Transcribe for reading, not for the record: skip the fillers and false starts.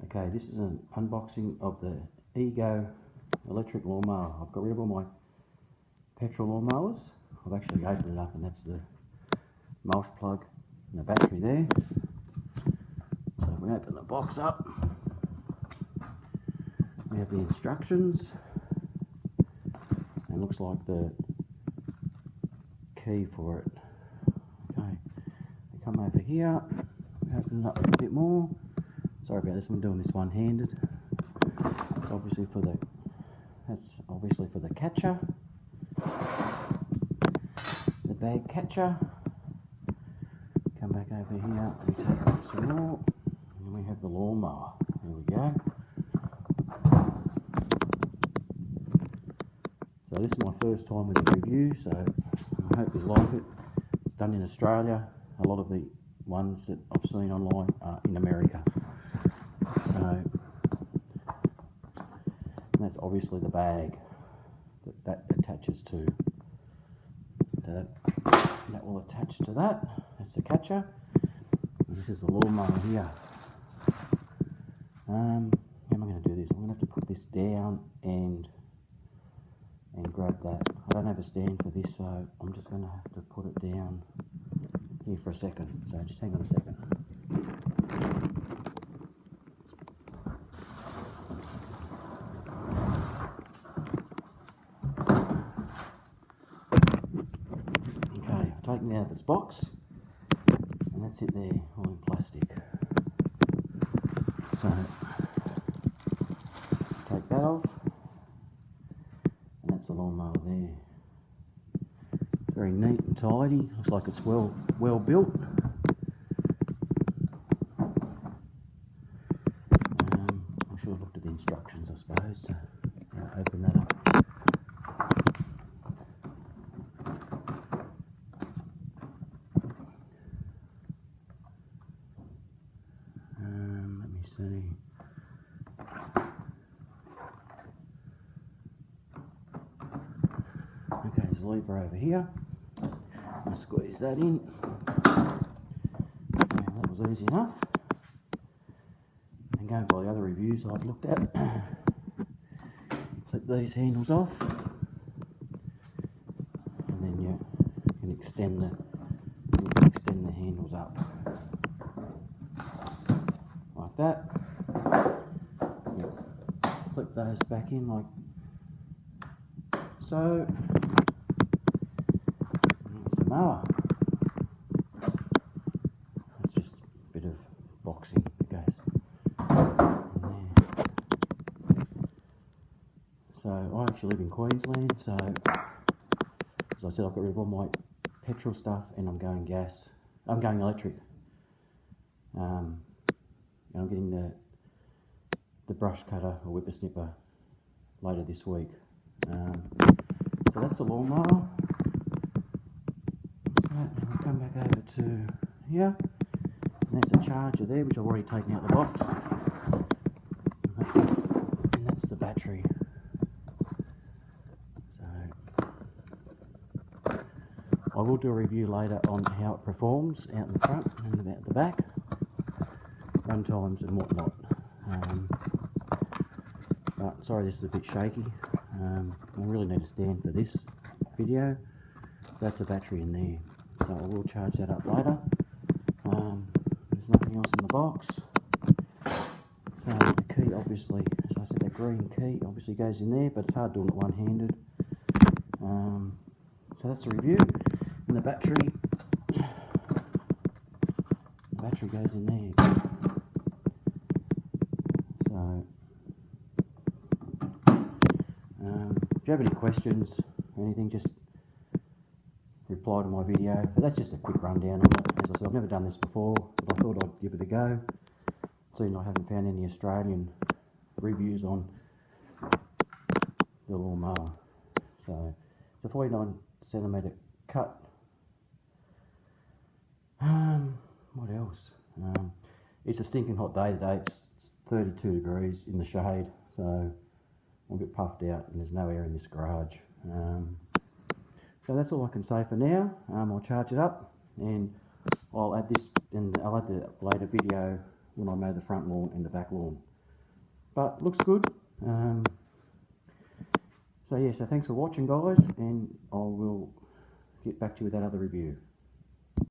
Okay, this is an unboxing of the Ego electric lawnmower. I've got rid of all my petrol lawnmowers. I've actually opened it up and that's the mulch plug and the battery there. So we open the box up. We have the instructions. And looks like the key for it. Okay, we come over here. We open it up a bit more. Sorry about this, I'm doing this one-handed. That's obviously for the catcher, the bag catcher. Come back over here, we take off some more, and then we have the lawnmower. There we go. So this is my first time with a review, so I hope you like it. It's done in Australia. A lot of the ones that I've seen online are in America. So, and that's obviously the bag that attaches to that. That will attach to that. That's the catcher. And this is the lawnmower here. How am I going to do this? I'm going to have to put this down and grab that. I don't have a stand for this, so I'm just going to have to put it down here for a second. So just hang on a second. Taking it out of its box, and that's it there, all in plastic. So let's take that off, and that's the lawnmower there. It's very neat and tidy. Looks like it's well built. I should have looked at the instructions, I suppose, to open that up. See. Okay, there's a lever over here. I'll squeeze that in. Okay, that was easy enough. And going by the other reviews I've looked at, you clip these handles off, and then you can extend the handles up. Like that. Clip those back in like so. That's the mower. That's just a bit of boxing, it goes in there. So I actually live in Queensland, so as I said, I've got rid of all my petrol stuff and I'm going gas. I'm going electric. And I'm getting the brush cutter or whippersnipper later this week. So that's the lawnmower. So now we'll come back over to here. And there's a charger there, which I've already taken out the box. And that's the battery. So I will do a review later on how it performs out in the front and about the back. Run times and whatnot. But sorry, this is a bit shaky. I really need a stand for this video. That's the battery in there, so I will charge that up later. There's nothing else in the box. So the key, obviously, as I said, that green key obviously goes in there, but it's hard doing it one-handed. So that's the review. And the battery goes in there. So, if you have any questions or anything, just reply to my video. But that's just a quick rundown on it. As I said, I've never done this before, but I thought I'd give it a go. Seeing I haven't found any Australian reviews on the lawnmower. So, it's a 49cm cut. What else? It's a stinking hot day today. It's 32 degrees in the shade, so I'm a bit puffed out and there's no air in this garage. So that's all I can say for now. I'll charge it up and I'll add this, and I'll add the later video when I mow the front lawn and the back lawn. but looks good. So yeah, so thanks for watching, guys, and I will get back to you with that other review.